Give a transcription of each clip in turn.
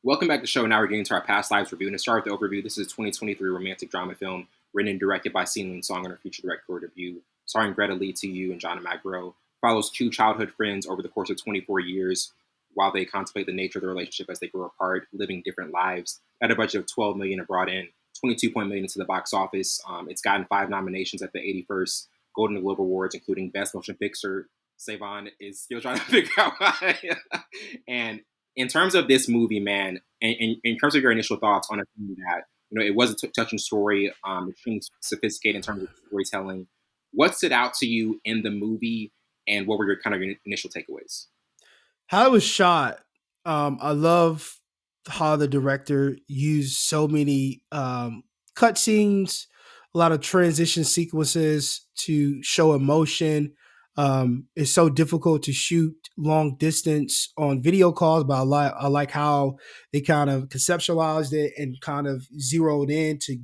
Welcome back to the show. Now we're getting to our past lives review. And to start with the overview, this is a 2023 romantic drama film written and directed by Celine Song and her feature director review, starring Greta Lee, Teo Yoo, and John Magaro. Follows two childhood friends over the course of 24 years while they contemplate the nature of the relationship as they grow apart, living different lives. At a budget of 12 million, it brought in 22 million into the box office. It's gotten 5 nominations at the 81st Golden Globe Awards, including Best Motion Picture. Savon is still trying to figure out why. And in terms of this movie, man, in terms of your initial thoughts on a film that it was a touching story, extremely sophisticated in terms of storytelling. What stood out to you in the movie, and what were your kind of your initial takeaways? How it was shot. I love how the director used so many cut scenes, a lot of transition sequences to show emotion. It's so difficult to shoot long distance on video calls, but I like how they kind of conceptualized it and kind of zeroed in to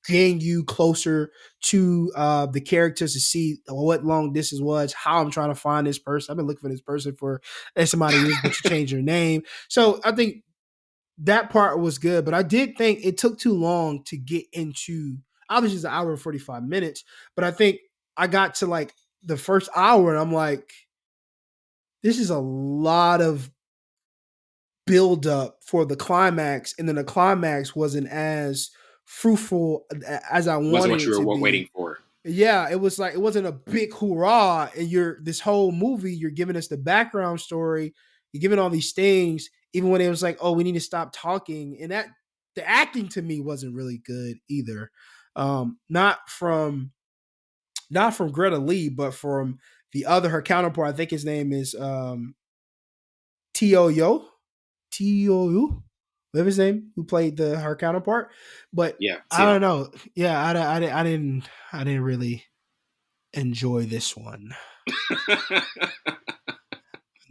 getting you closer to the characters to see what long distance was, how I'm trying to find this person. I've been looking for this person for X amount of years, but you change your name. So I think that part was good, but I did think it took too long to get into. Obviously, it's an hour and 45 minutes, but I think I got to like the first hour and I'm like, this is a lot of build up for the climax, and then the climax wasn't as fruitful as I Wasn't wanted what it you to were waiting be. for. Yeah, it was like it wasn't a big hoorah, and you're this whole movie, you're giving us the background story, you're giving all these things, even when it was like, oh, we need to stop talking, and that the acting to me wasn't really good either. Not from Greta Lee, but from the other her counterpart. I think his name is Teo Yo, Teo Yoo, whatever his name, who played the her counterpart. But Yeah, I Teo. don't know. Yeah, I didn't really enjoy this one. I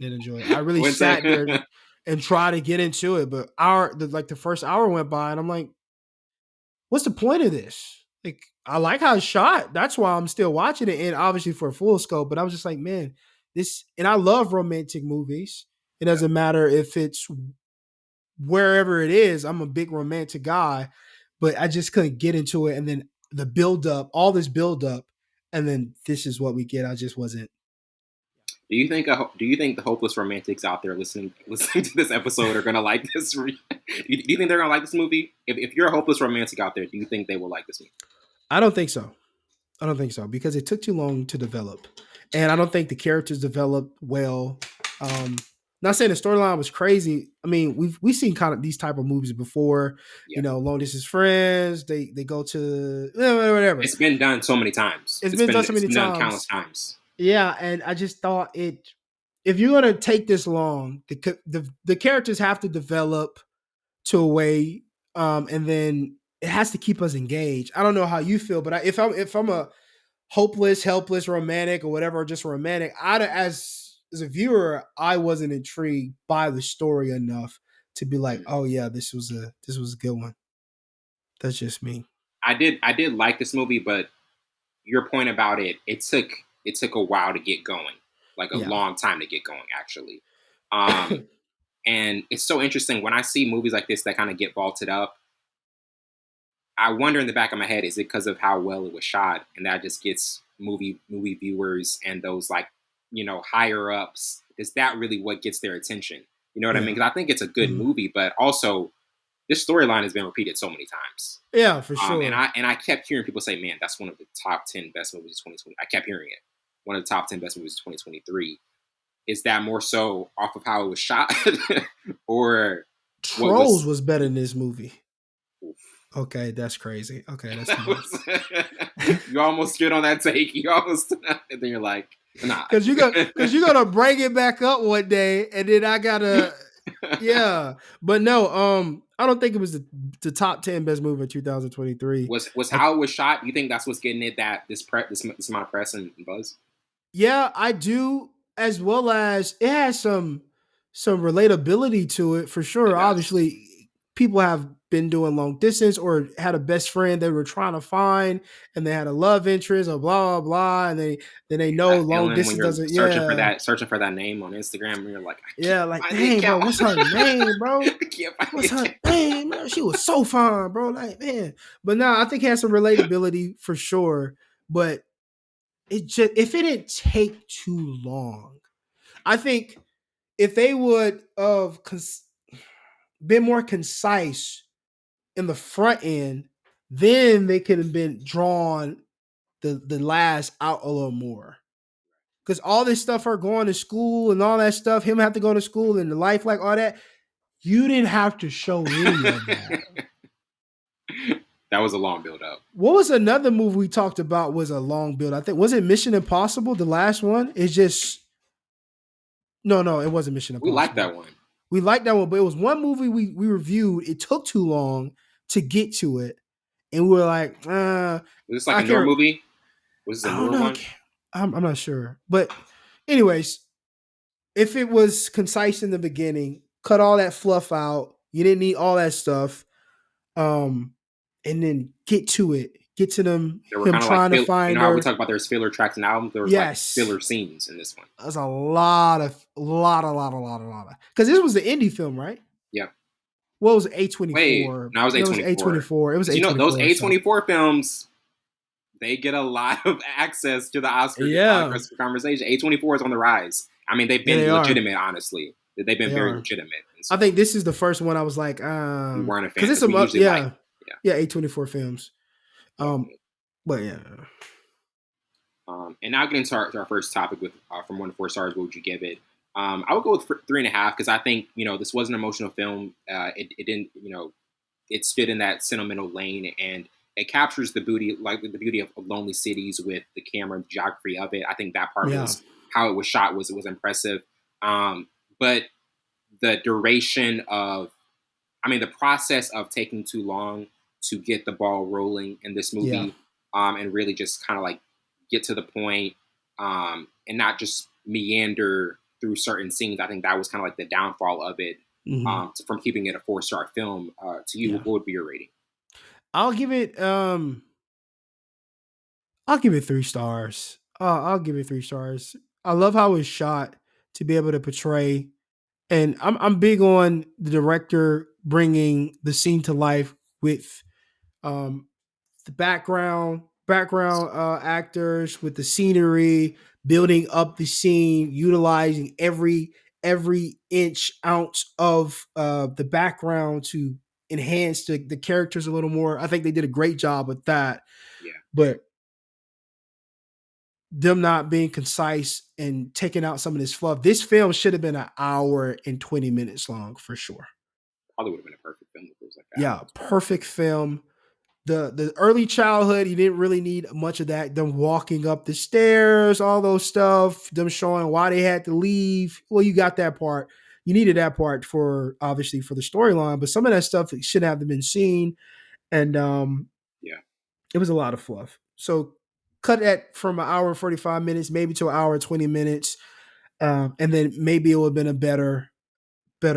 didn't enjoy it. I really What's sat there that? and tried to get into it, but the first hour went by, and I'm like, what's the point of this? Like, I like how it's shot. That's why I'm still watching it, and obviously for a full scope. But I was just like, man, this. And I love romantic movies. It Yeah. doesn't matter if it's wherever it is. I'm a big romantic guy, but I just couldn't get into it. And then the build up, all this build up, and then this is what we get. I just wasn't. Do you think the hopeless romantics out there listening to this episode are gonna like this? Do you think they're gonna like this movie? If you're a hopeless romantic out there, do you think they will like this movie? I don't think so. I don't think so because it took too long to develop, and I don't think the characters developed well. Um, Not saying the storyline was crazy. I mean, we've seen kind of these type of movies before. Yeah, Long distance friends. They go to whatever. it's been done so many times. It's It's been been done so it's many been done countless times. times. Yeah, and I just thought it. If you're gonna take this long, the characters have to develop to a way, and then it has to keep us engaged. I don't know how you feel, but if I'm a hopeless, helpless, romantic, or whatever, or just romantic, as a viewer, I wasn't intrigued by the story enough to be like, Mm. oh yeah, this was a good one. That's just me. I did like this movie, but your point about it took a while to get going, like a Yeah. long time to get going, actually. Um, and it's so interesting when I see movies like this that kind of get vaulted up. I wonder in the back of my head, is it because of how well it was shot, and that just gets movie viewers and those like higher ups? Is that really what gets their attention? You know what I mean? Yeah. Because I think it's a good Mhm. movie, but also this storyline has been repeated so many times. Yeah, for And sure. I kept hearing people say, "Man, that's one of the top 10 best movies of 2020." I kept hearing it. One of the top 10 best movies of 2023. Is that more so off of how it was shot, or what Trolls was? was better than this movie. Oof. Okay, that's crazy. Okay, that's That nuts. was you almost stood on that take. You almost, and then you're like, nah. Because you're gonna bring it back up one day, and then I gotta, yeah. But no, I don't think it was the top 10 best movie in 2023. was I, how it was shot. You think that's what's getting it that this amount of press and buzz? yeah, I do, as well as it has some relatability to it for It sure. does. Obviously, people have been doing long distance or had a best friend they were trying to find, and they had a love interest or blah blah blah, and then they know That long feeling when distance you're doesn't. Yeah, searching for that name on Instagram, and you're like, I can't yeah, like find the dang, bro, account. what's her name, bro? I can't find the What's her account. name? Man, she was so fine, bro. Like man, but now I think it has some relatability for sure. But it just if it didn't take too long, I think if they would have been more concise in the front end, then they could have been drawn the last out a little more. Because all this stuff, her going to school and all that stuff, him have to go to school and the life like all that, you didn't have to show any of that. That was a long build up. What was another movie we talked about was a long build? I think was it Mission Impossible, the last one? It's just no, it wasn't Mission We like Impossible. that one. We liked that one, but it was one movie we reviewed. It took too long to get to it, and we were like, Was this like I a newer can't. movie? Was this I a don't newer know. one? I'm not sure, but anyways, if it was concise in the beginning, cut all that fluff out. You didn't need all that stuff, um, and then get to it. Get to them. There were Him kind of like trying to find how we her. talk about there's filler tracks and albums. There was like Yes, filler scenes in this one. that's a lot of. Because this was the indie film, right? Yeah. What was A twenty Wait, four? no, it was It was A twenty A24. four. It was Because A you know twenty those four. So A24 films, they get a lot of access to the yeah, Oscars conversation. A24 is on the rise. I mean, they've yeah, they been are. legitimate, honestly. They've been They very are. legitimate. And I so think this is the first one I was like, we weren't a fan because it's because we a usually like, yeah, yeah, A24 films. Um, definitely. but yeah, And now getting to our first topic with from 1 to 4 stars, what would you give it? I would go with 3.5 because I think this was an emotional film. It didn't it stood in that sentimental lane and it captures the beauty of lonely cities with the camera and geography of it. I think that part yeah, was how it was shot was impressive. But the duration of the process of taking too long to get the ball rolling in this yeah. movie, and really just kind of like get to the point, and not just meander through certain scenes. I think that was kind of like the downfall of it, Hmm. from keeping it a 4-star film. To you, Yeah. what would be your rating? I'll give it. I'll give it 3 stars. I'll give it 3 stars. I love how it's shot to be able to portray, and I'm big on the director bringing the scene to life with um the background actors with the scenery, building up the scene, utilizing every inch ounce of the background to enhance the characters a little more. I think they did a great job with that. Yeah, But them not being concise and taking out some of this fluff, this film should have been an hour and 20 minutes long for sure. probably would have been a perfect film if it was like that hour Yeah, as well. perfect film. The early childhood, you didn't really need much of that. Them walking up the stairs, all those stuff, them showing why they had to leave. Well, you got that part. You needed that part for obviously for the storyline, but some of that stuff shouldn't have been seen. And Yeah, it was a lot of fluff. So cut that from an hour and 45 minutes, maybe to an hour and 20 minutes. And then maybe it would have been a better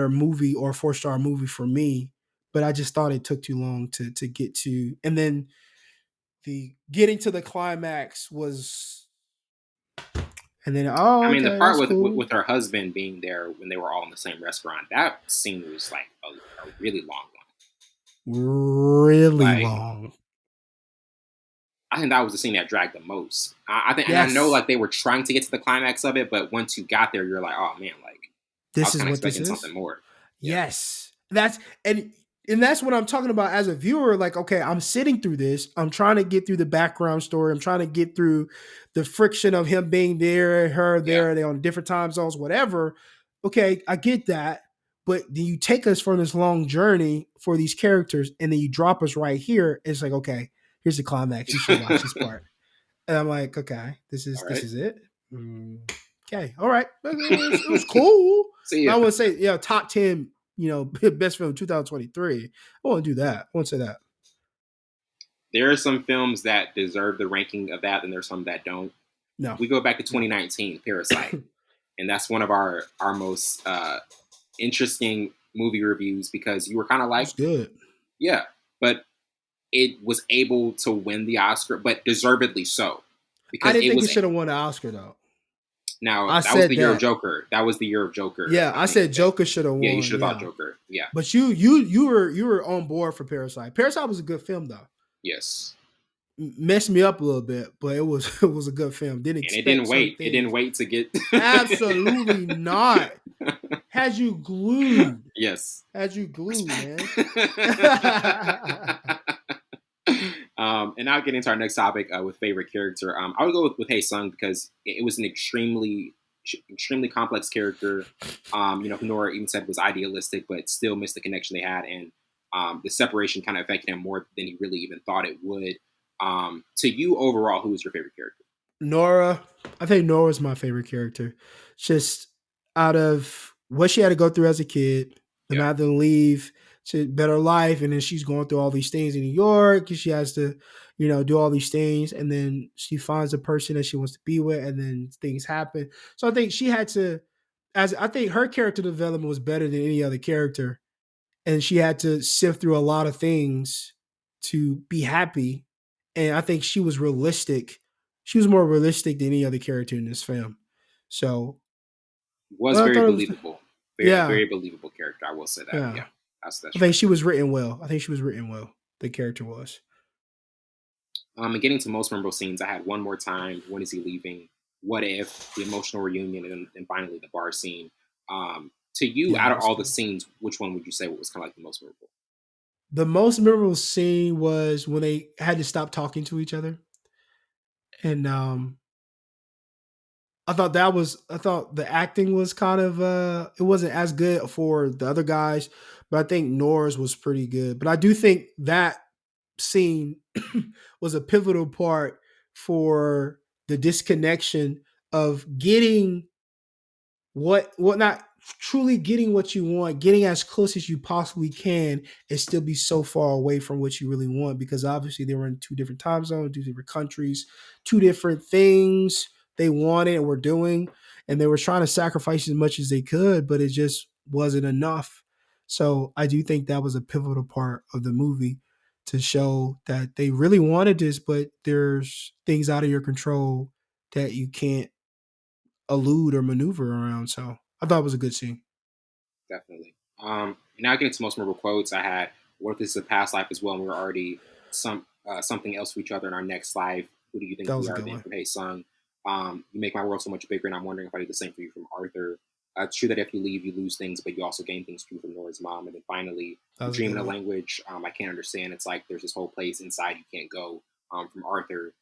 movie or 4-star movie for me. But I just thought it took too long to get to. And then the getting to the climax was, and then I oh mean the okay, part that's with cool. her husband being there when they were all in the same restaurant, that scene was like a really long one. Really Like, long. I think that was the scene that dragged the most. I think, and I know Yes, like they were trying to get to the climax of it, but once you got there, you're like, oh man, like I this was is kind of what this expecting is. something more. Yeah, Yes. And that's what I'm talking about as a viewer. Like, okay, I'm sitting through this. I'm trying to get through the background story. I'm trying to get through the friction of him being there, her yeah, there, they on different time zones, whatever. Okay, I get that. But then you take us from this long journey for these characters, and then you drop us right here. It's like, okay, here's the climax. You should watch this part. And I'm like, okay, this is all this right. is it. Mm, okay, all right, it was cool. See But I ya. wouldn't say top 10, best film 2023. I won't do that. I won't say that. There are some films that deserve the ranking of that, and there's some that don't. No, We go back to no, 2019, Parasite, and that's one of our most interesting movie reviews because you were kind of it like, was good. Yeah, but it was able to win the Oscar, but deservedly so, I because didn't it think it was. should have won the Oscar though. Now I that was said the year of that. Joker. That was the year of Joker. Yeah, I I think said that. Joker should have Yeah, you won. should have thought Yeah, Joker. Yeah. but you were on board for Parasite. Parasite was a good film though. Yes. Messed me up a little bit, but it was it was a good film. Didn't And it expect didn't certain wait. It didn't things. wait to get. Absolutely not. Had you glued. Yes. Had you glued, Respect. man. And now getting into our next topic with favorite character. I would go with Hae Sung because it was an extremely complex character. Nora even said was idealistic, but still missed the connection they had, and the separation kind of affected him more than he really even thought it would. To you overall, who was your favorite character? Nora, I think Nora's my favorite character. Just out of what she had to go through as a kid, and Yeah, had to leave to better life, and then she's going through all these things in New York, and she has to, do all these things, and then she finds a person that she wants to be with, and then things happen. So I think she had to, as I think her character development was better than any other character, and she had to sift through a lot of things to be happy. And I think she was realistic. She was more realistic than any other character in this film. So was I very thought it was, believable. A yeah, very believable character. I will say that. yeah. Yeah, that's I true. think she was written well. I think she was written well. The character was. And getting to most memorable scenes, I had One More Time, When Is He Leaving, What If, the emotional reunion, and finally the bar scene. To you, Yeah, out that of was all the good. scenes, which one would you say was kind of like the most memorable? The most memorable scene was when they had to stop talking to each other, and I thought the acting was kind of it wasn't as good for the other guys, but I think Nora's was pretty good. But I do think that scene was a pivotal part for the disconnection of getting what not truly getting what you want, getting as close as you possibly can, and still be so far away from what you really want, because obviously they were in two different time zones, two different countries, two different things they wanted and were doing, and they were trying to sacrifice as much as they could, but it just wasn't enough. So I do think that was a pivotal part of the movie to show that they really wanted this, but there's things out of your control that you can't elude or maneuver around. So I thought it was a good scene. Definitely. Now getting to most memorable quotes, I had, "What if this is a past life as well, and we're already something else for each other in our next life? Who do you think That we was a are good then?" one. From Hey Sung. You make my world so much bigger, and I'm wondering if I do the same for you, from Arthur. It's true that if you leave, you lose things, but you also gain things too, from Nora's mom. And then finally, That you was a dream good in a one. language I can't understand. It's like there's this whole place inside you can't go, from Arthur.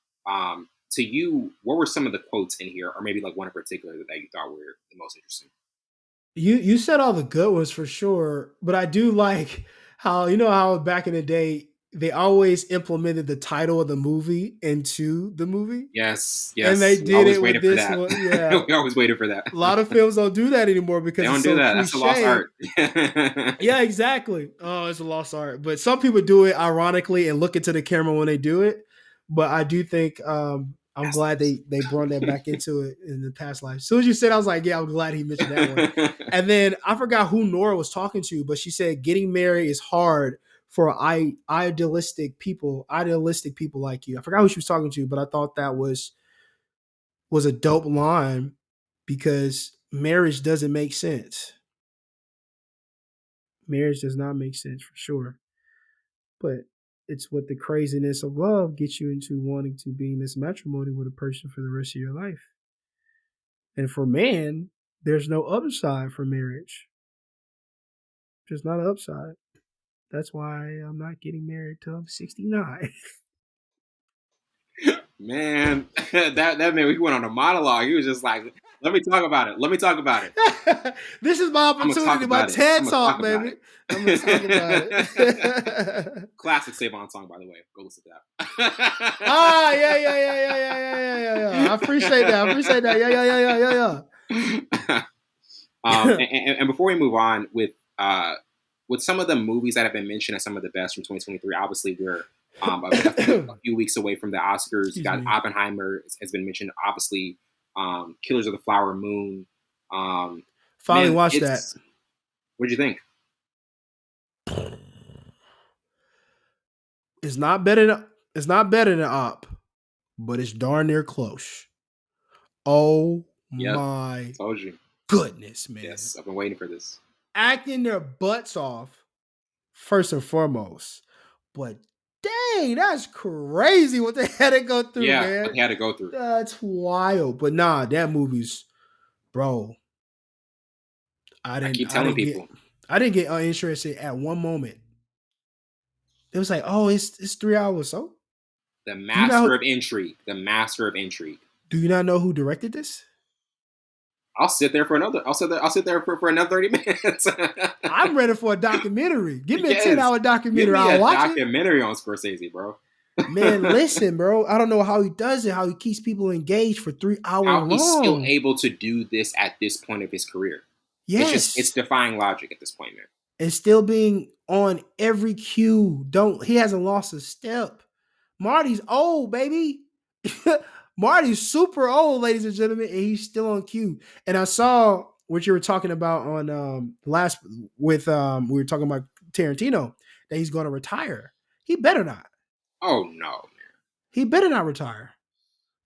To you, what were some of the quotes in here, or maybe like one in particular that you thought were the most interesting? You said all the good ones for sure, but I do like how how back in the day they always implemented the title of the movie into the movie, Yes, and they yes. We did always it with waited for this that. one. Yeah, We always waited for that. a lot of films don't do that anymore They because it's don't do so that. That's a lost cliche. art. Yeah, exactly. Oh, it's a lost art. But some people do it ironically and look into the camera when they do it. But I do think I'm Past glad lives. they brought that back into it in the past life. As soon as you said, I was like, yeah, I'm glad he mentioned that one. And then I forgot who Nora was talking to, but she said getting married is hard for idealistic people like you. I forgot who she was talking to, but I thought that was a dope line because marriage doesn't make sense. Marriage does not make sense for sure. But it's what the craziness of love gets you into wanting to be in this matrimony with a person for the rest of your life. And for man, there's no upside for marriage. There's not an upside. That's why I'm not getting married till I'm 69. Man, that man, he went on a monologue. He was just like, "Let me talk about it. Let me talk about it. This is my I'm gonna talk opportunity, my about it. TED I'm gonna talk, talk about baby. I'm gonna talk about it." it. Classic Savon song, by the way. Go listen to Ah, yeah, yeah, yeah, yeah, yeah, yeah, yeah, yeah, yeah. I appreciate that. I appreciate that. Yeah, yeah, yeah, yeah, that. yeah, And before we move on with some of the movies that have been mentioned as some of the best from 2023, obviously we're yeah. a few weeks away from the Oscars. You Excuse got me. Oppenheimer has been mentioned, obviously. Killers of the Flower Moon. Um, Finally man, watched that. it's, what'd you think? It's not better than it's not better than Op, but it's darn near close. Oh Yep, my told you. goodness, man. Yes, I've been waiting for this. Acting their butts off, first and foremost. But dang, that's crazy what they had to go through, Yeah, what man. they had to go through. That's wild. But nah, that movie's bro. I I didn't keep I telling didn't get people I didn't get uninterested at one moment. It was like, oh, it's 3 hours. So the do you master know of intrigue, the master of intrigue. do you not know who directed this? I'll sit there for another. I'll sit there for another 30 minutes. I'm ready for a documentary. Give me a 10 Yes, hour give documentary. me I'll a watch it. documentary on Scorsese, bro. Man, listen, bro. I don't know how he does it, how he keeps people engaged for 3 hours How he's still long. able to do this at this point of his career. It's Yes. defying logic at this point, man. And still being on every cue. Don't he hasn't lost a step. Marty's old, baby. Marty's super old, ladies and gentlemen, and he's still on cue. And I saw what you were talking about on last with we were talking about Tarantino that he's going to retire. He better not. Oh no, He better not retire.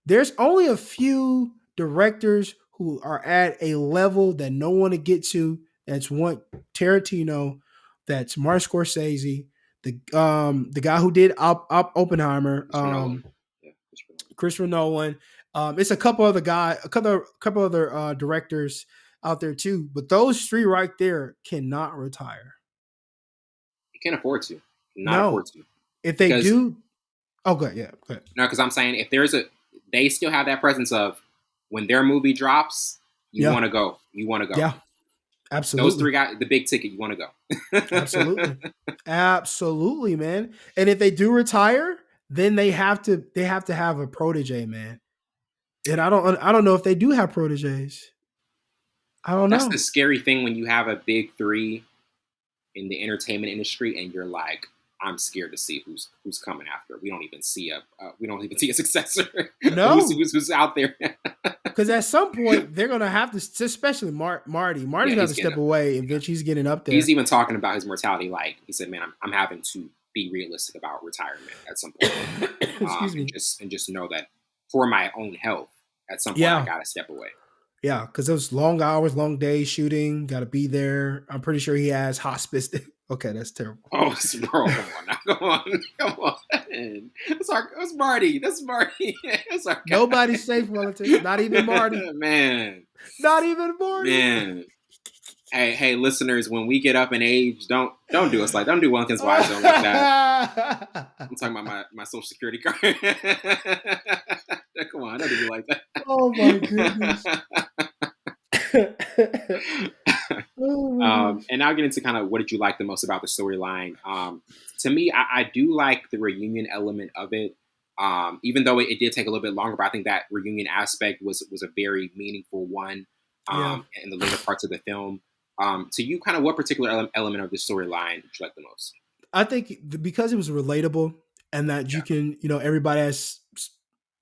There's only a few directors who are at a level that no one to get to. That's one Tarantino. That's Martin Scorsese. The guy who did Oppenheimer. Christopher Nolan. Yeah, Christopher Nolan. Christopher Nolan. It's a couple other couple other directors out there too. But those three right there cannot retire. You can't afford to. Not afford No, to if they because do, oh, good, yeah, good, no, because I'm saying if there's a, they still have that presence of when their movie drops, you yeah, want to go. You want to go. yeah, Those absolutely. three guys, the big ticket, you want to Absolutely. go. Absolutely, man. And if they do retire, then they have to have a protege, man. And I don't know if they do have proteges. I don't That's the know. scary thing when you have a big three in the entertainment industry, and you're like, I'm scared to see who's coming after. We don't even see a successor. No. Who's out there? Because at some point they're gonna have to, especially Marty. Marty's Yeah, gonna have he's to getting step up. away. Yeah. Eventually, he's getting up He's there. even talking about his mortality. Like he said, man, I'm having to be realistic about retirement at some point, Excuse and me. just know that for my own health, at some point I Yeah, gotta step away. yeah. Because those long hours, long days shooting, got to be there. I'm pretty sure he has hospice. Okay, that's terrible. Oh, bro, come on now, come on, come on. That's Marty. That's Marty. That's our guy. Nobody's safe, Wellington. Not even Marty. Man, Not even Marty. man. Hey, listeners, when we get up in age, don't do us like don't do Wellington's wives don't like that. I'm talking about my social security card. Come on, don't do me like Oh my goodness. Oh my goodness. And now get into kind of what did you like the most about the storyline. To me, I do like the reunion element of it. Even though it did take a little bit longer, but I think that reunion aspect was a very meaningful one Yeah. in the later parts of the film. To you, kind of what particular element of the storyline did you like the most? I think because it was relatable and that you Yeah, can, everybody has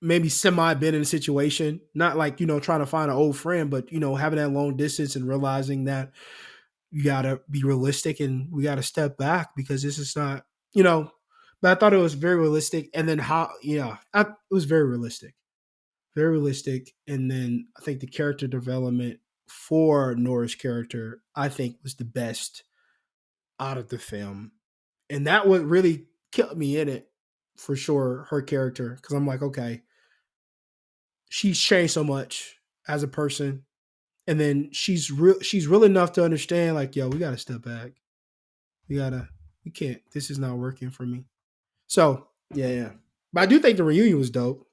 maybe semi been in a situation, not like, trying to find an old friend, but, having that long distance and realizing that you got to be realistic and we got to step back because this is not, but I thought it was very realistic. And then it was very realistic, very realistic. And then I think the character development for Nora's character, I think was the best out of the film. And that would really kept me in it for sure, her character. Cause I'm like, okay, she's changed so much as a person. And then she's real enough to understand, like, yo, we gotta step back. We can't, this is not working for me. So yeah, yeah. But I do think the reunion was dope,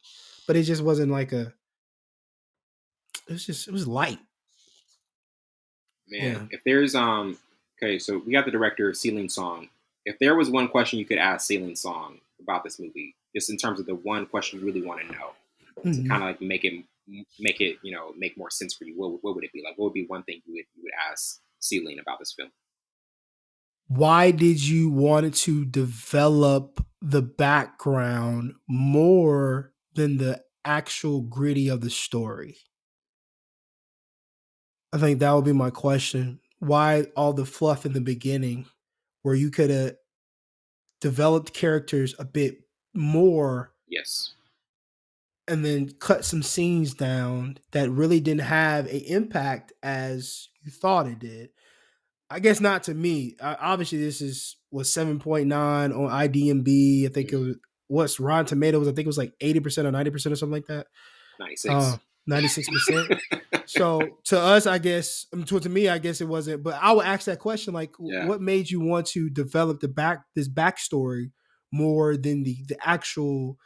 but it just wasn't like it was light. man. Yeah. If there's okay, so we got the director Celine Song. If there was one question you could ask Celine Song about this movie, just in terms of the one question you really want to know, to Mhm. kind of like make it make more sense for you, what would it be? Like what would be one thing you would ask Celine about this film? Why did you want to develop the background more than the actual gritty of the story? I think that would be my question. Why all the fluff in the beginning where you could have developed characters a bit more Yes. and then cut some scenes down that really didn't have an impact as you thought it did. I guess not to me. Obviously, this was 7.9 on IDMB. I think it Mm. was what's Rotten Tomatoes. I think it was like 80% or 90% or something like that. 96. 96%. So to us, I guess, to me, I guess it wasn't. But I would ask that question, like, Yeah. what made you want to develop this backstory more than the actual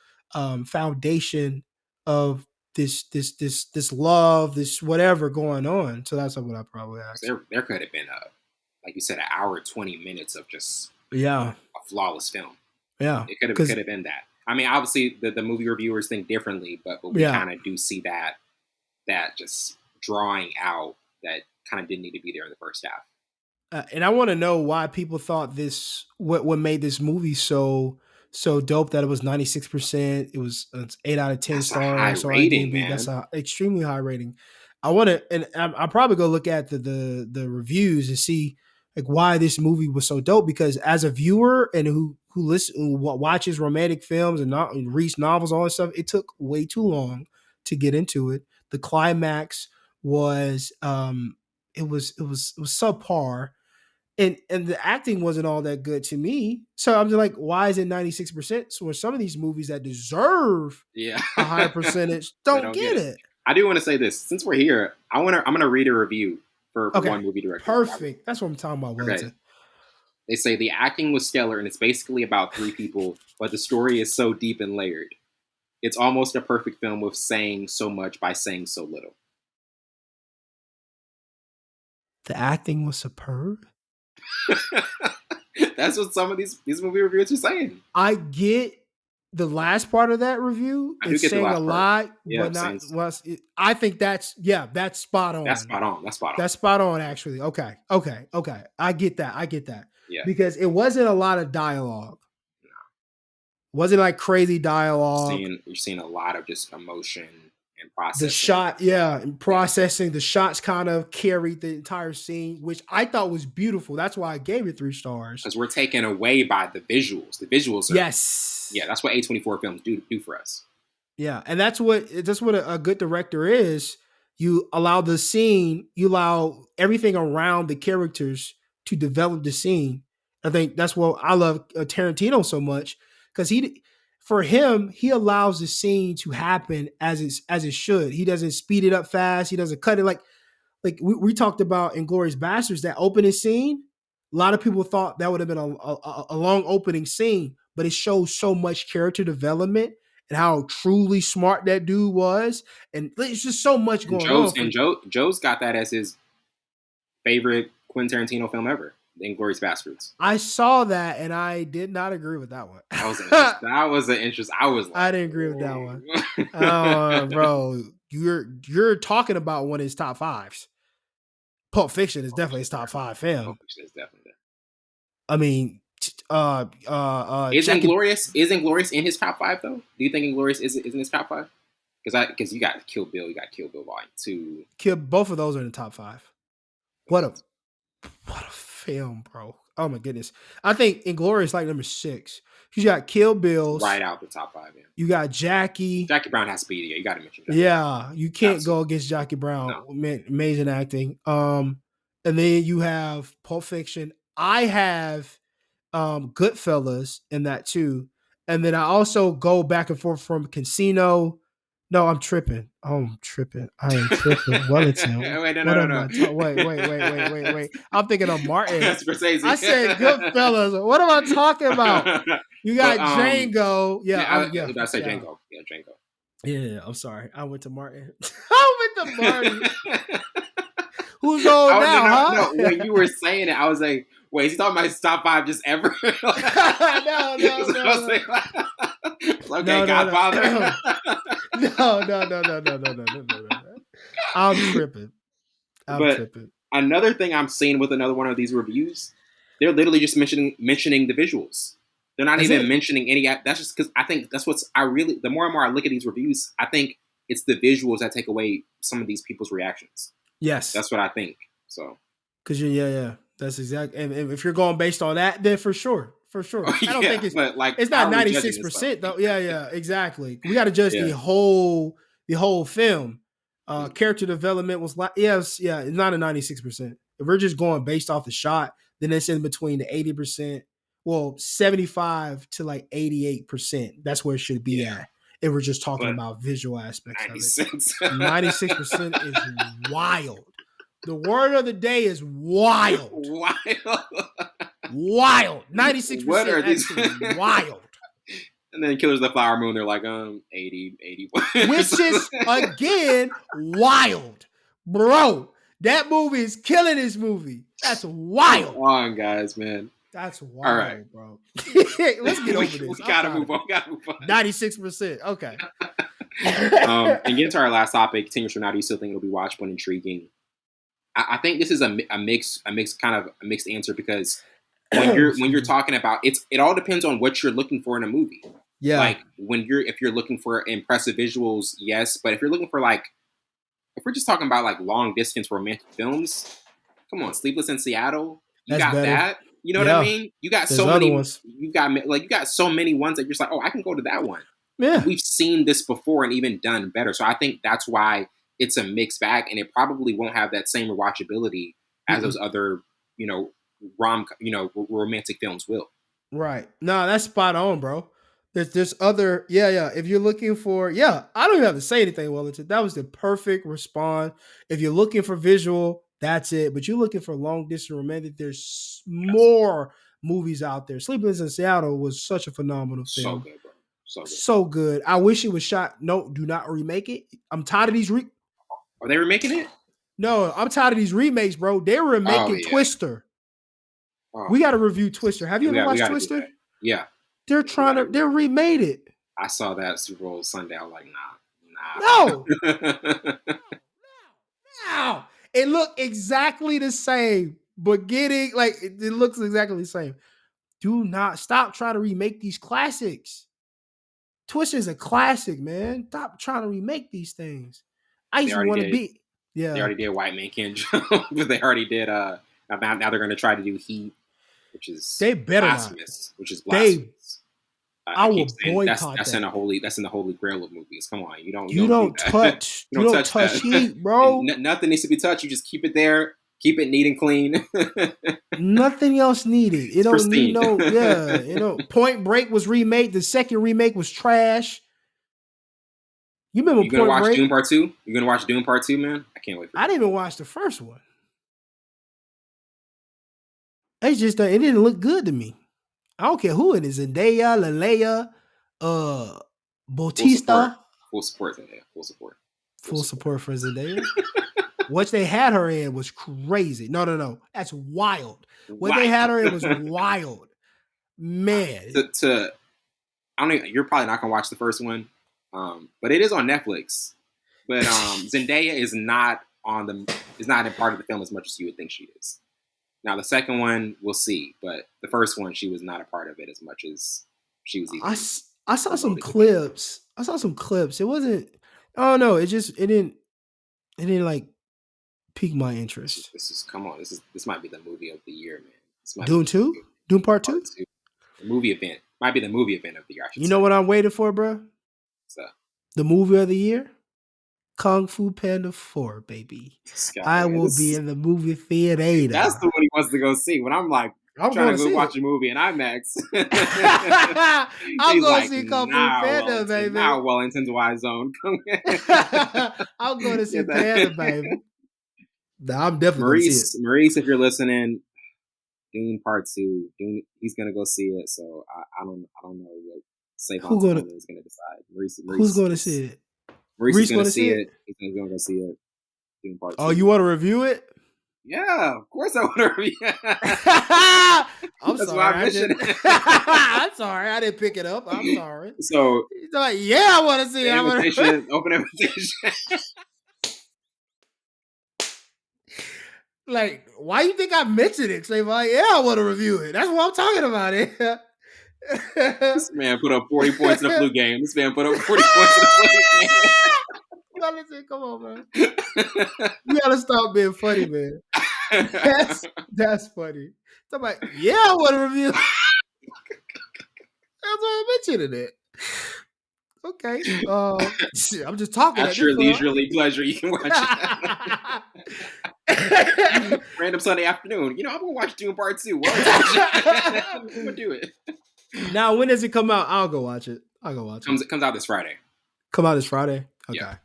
foundation of this love, this whatever going on? So that's what I probably ask. There could have been like you said, an hour 20 minutes of just Yeah, a flawless film. yeah, It because could have been that. I mean, obviously the movie reviewers think differently, but we yeah, kind of do see that just drawing out that kind of didn't need to be there in the first half. and I want to know why people thought this. What made this movie so dope that it was 96%. It was it's 8 out of 10 That's a high stars. So rating, IMDb, that's man. a extremely high rating. I want to, and I'll probably go look at the reviews and see like why this movie was so dope. Because as a viewer and who watches romantic films and not and reads novels, all that stuff, it took way too long to get into it. The climax was it was subpar, and the acting wasn't all that good to me. So I'm just like, why is it 96%? So some of these movies that deserve Yeah. a higher percentage They don't don't get get it. it. I do want to say this. Since we're here, I'm gonna read a review for Okay, one movie director. perfect. That's what I'm talking about, Okay. Wellington. They say the acting was stellar and it's basically about three people, but the story is so deep and layered. It's almost a perfect film with saying so much by saying so little. The acting was superb. That's what some of these movie reviews are saying. I get the last part of that review. I do It's get the saying a last part. lot, Yeah, but not. saying Well, I think that's spot that's on. spot on. That's spot on. That's spot on, actually. Okay. I get that. Yeah. Because it wasn't a lot of dialogue. Wasn't like crazy dialogue. You're seeing a lot of just emotion and The processing. shot, yeah, and processing the shots kind of carried the entire scene, which I thought was beautiful. That's why I gave it 3 stars. Because we're taken away by the visuals. The visuals are Yes, that's what A24 films do for us. yeah, and that's what a good director is. You allow the scene, you allow everything around the characters to develop the scene. I think that's what I love Tarantino so much because for him, he allows the scene to happen as it should. He doesn't speed it up fast. He doesn't cut it like we talked about in Glorious Bastards, that opening scene. A lot of people thought that would have been a long opening scene, but it shows so much character development and how truly smart that dude was. And there's just so much And going on. Joe's got that as his favorite Quentin Tarantino film ever, Inglourious Basterds. I saw that and I did not agree with that one. That was an interest. I was like, I didn't agree with that one. Bro, you're talking about one of his top fives. Pulp Fiction is definitely his top five Pulp film. Fiction is definitely I mean, is Jackie Inglorious in his top five though? Do you think Inglorious is in his top five? Because you got Kill Bill, you got Kill Bill Volume 2. both of those are in the top five. What a film, bro! Oh my goodness, I think Inglorious like number 6. You got Kill Bills, Right out the top five. Yeah. you got Jackie. Jackie Brown has to be. Yeah, you got to mention Jackie. Yeah, you can't Absolutely. go against Jackie Brown. No. Amazing acting. And then you have Pulp Fiction. I have Goodfellas in that too. And then I also go back and forth from Casino. No, I'm tripping. Oh, I'm tripping. I am tripping. Wellington. Wait, What am no. I talking? Wait. I'm thinking of Martin. Scorsese. I said Goodfellas. What am I talking about? You got Django. I say Django. Yeah, Django. Yeah, I'm sorry. I went to Martin. I went to Martin. Who's old now, huh? No, when you were saying it, I was like, wait, is he talking about his top five just ever? No. Okay, Godfather. No. I'm tripping. Another thing I'm seeing with another one of these reviews, they're literally just mentioning the visuals. They're not even mentioning any. That's just because I think that's what's the more and more I look at these reviews, I think it's the visuals that take away some of these people's reactions. Yes, that's what I think. So, because that's exactly. And if you're going based on that, then for sure, for sure. Oh, I don't yeah, think but like, it's how not are we judging this 96% though. Yeah, exactly. We got to judge Yeah. the whole film. Character development was like it's not a 96%. If we're just going based off the shot, then it's in between the 80%, well, 75 to like 88%. That's where it should be Yeah. at. If we're just talking But about visual aspects of 90 it. cents. 96% is wild. The word of the day is wild. Wild. Wild. What 96% are these? actually wild. And then Killers of the Flower Moon, they're like, 80, 81. Which is, again, wild. Bro, that movie is killing this movie. That's wild. Come on, guys, man. That's wild, All right. bro. Let's get over this. We gotta move on. 96%. Okay. And getting to our last topic, 10 years from now, do you still think it'll be watchable and intriguing? I think this is a mixed answer, because when you're talking about it all depends on what you're looking for in a movie. Yeah. Like if you're looking for impressive visuals, yes. But if you're looking for if we're just talking about like long distance romantic films, come on, Sleepless in Seattle, you That's got better. that. You know what I mean? You got There's so many ones. You got so many ones that you're just like, oh, I can go to that one. Yeah. We've seen this before and even done better. So I think that's why it's a mixed bag, and it probably won't have that same rewatchability as those other, romantic films will. Right. No, that's spot on, bro. There's other, if you're looking for, I don't even have to say anything, Wellington. That was the perfect response. If you're looking for visual, that's it. But you're looking for long distance romantic, there's more movies out there. Sleepless in Seattle was such a phenomenal film. So good, bro. So good. I wish it was shot. No, do not remake it. I'm tired of these. Are they remaking it? No, I'm tired of these remakes, bro. They're remaking Twister. Oh. We got to review Twister. Have you ever watched Twister? Yeah. They're they remade it. I saw that Super Bowl Sunday. I was like, nah. No. It looked exactly the same, but it looks exactly the same. Do not stop trying to remake these classics. Twister is a classic, man. Stop trying to remake these things. I just want to be. Yeah. They already did White Man Can't Jump, but they already did. Now they're going to try to do Heat, which is blasphemous. Which is blasphemous. I will boycott that's in the holy grail of movies. Come on, you don't touch Heat, bro. Nothing needs to be touched. You just keep it there. Keep it neat and clean. Nothing else needed. It don't need no. Point Break was remade. The second remake was trash. You remember Point Break? You gonna watch Dune Part 2? You gonna watch Dune Part 2, man? I can't wait. I didn't even watch the first one. It's just it didn't look good to me. I don't care who it is. Zendaya, Lalea, Bautista. Full support Zendaya. Full support for Zendaya. What they had her in was crazy. No. That's wild. What they had her in was wild. Man. I don't know, you're probably not gonna watch the first one. But it is on Netflix. But Zendaya is not a part of the film as much as you would think she is. Now the second one, we'll see. But the first one, she was not a part of it as much as she was. I saw some clips. It wasn't. I don't know. It didn't like pique my interest. This might be the movie of the year, man. Dune 2? Dune Part 2? The movie event. Might be the movie event of the year. You know what I'm waiting for, bro? So, the movie of the year? Kung Fu Panda 4, baby. I will be in the movie theater. That's the one he wants to go see. When I'm like, I'm trying to go watch a movie in IMAX. I'm going to see Kung Fu Panda, baby. Now Wellington's Wise Zone. I'm going to see Panda, baby. I'm definitely going to see it. Maurice, if you're listening, Dune Part 2. He's going to go see it. So I don't know what Savon is going to decide. Maurice, who's going to see it? Maurice is going to see it. He's going to go see it. Dune Part 2. Oh, you want to review it? Yeah, of course I want to review it. I'm sorry. I'm sorry. I didn't pick it up. I'm sorry. So he's like, I want to see it. Open invitation. Like, why you think I mentioned it? Say, like, I want to review it. That's what I'm talking about. This man put up 40 points in the flu game. Listen, come on, man. You gotta stop being funny, man. That's funny. So I'm like, I want to review. mentioning it. Okay. Shit, I'm just talking At at this your point. leisurely pleasure, you can watch it. Random Sunday afternoon. I'm gonna watch Dune Part 2. I'm gonna do it. Now, when does it come out? I'll go watch it. I'll go watch it. It comes out this Friday. Come out this Friday? Okay. Yeah.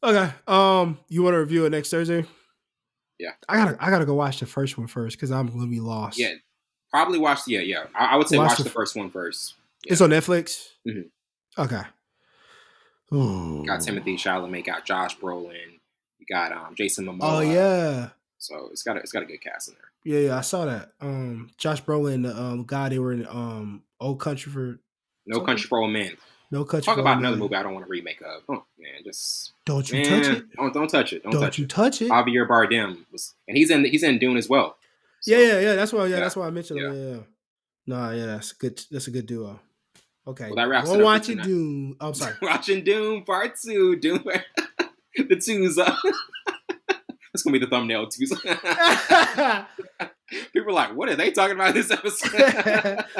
Okay. You want to review it next Thursday? Yeah. I gotta go watch the first one first because I'm gonna be lost. Yeah. Probably watch. Yeah. I would say watch the first one first. Yeah. It's on Netflix. Mm-hmm. Okay. You got Timothy Chalamet, got Josh Brolin, you got Jason Momoa. Oh yeah. So it's got a good cast in there. Yeah, I saw that. Josh Brolin, the guy they were in Old Country for No something? Country for Old Men. No Country Talk for about Old another Men. movie I don't want to remake of. Oh man, just don't you touch it. Don't touch it. Don't you touch it. Javier Bardem and he's in Dune as well. So, yeah. That's why. Yeah, that's why I mentioned it. Yeah. No, yeah, that's good. That's a good duo. Okay. Well, that wraps it up. Watching Dune. I'm sorry. Watching Dune Part 2. Dune. The twos. That's gonna be the thumbnail twos. People are like, what are they talking about in this episode?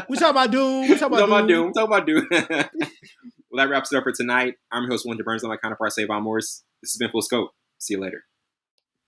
We talking about Dune. We talking about Dune. Well, that wraps it up for tonight. I'm your host, Winter Burns. I'm my counterpart, Savon Morris. This has been Full Scope. See you later.